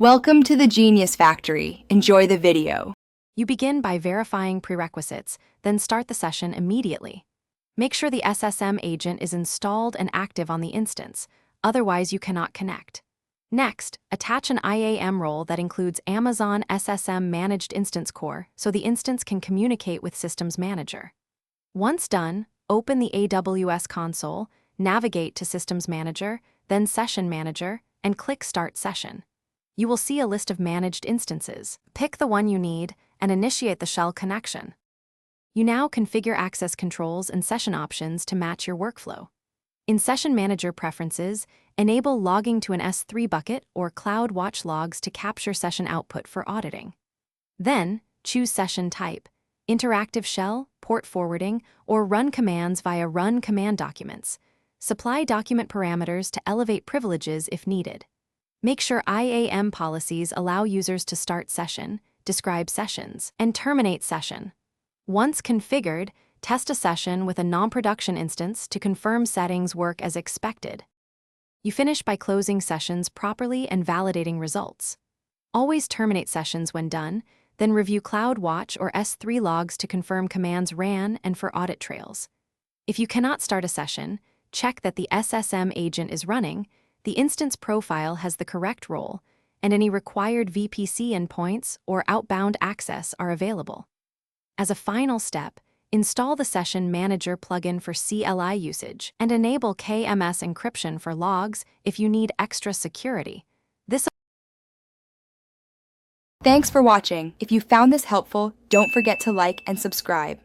Welcome to the Genius Factory. Enjoy the video. You begin by verifying prerequisites, then start the session immediately. Make sure the SSM agent is installed and active on the instance, otherwise you cannot connect. Next, attach an IAM role that includes Amazon SSM Managed Instance Core so the instance can communicate with Systems Manager. Once done, open the AWS console, navigate to Systems Manager, then Session Manager, and click Start Session. You will see a list of managed instances. Pick the one you need and initiate the shell connection. You now configure access controls and session options to match your workflow. In Session Manager Preferences, enable logging to an S3 bucket or Cloud Watch logs to capture session output for auditing. Then, choose session type, interactive shell, port forwarding, or run commands via Run Command Documents. Supply document parameters to elevate privileges if needed. Make sure IAM policies allow users to start session, describe sessions, and terminate session. Once configured, test a session with a non-production instance to confirm settings work as expected. You finish by closing sessions properly and validating results. Always terminate sessions when done, then review CloudWatch or S3 logs to confirm commands ran and for audit trails. If you cannot start a session, check that the SSM agent is running, the instance profile has the correct role, and any required VPC endpoints or outbound access are available. As a final step, install the Session Manager plugin for CLI usage and enable KMS encryption for logs if you need extra security. Thanks for watching. If you found this helpful, don't forget to like and subscribe.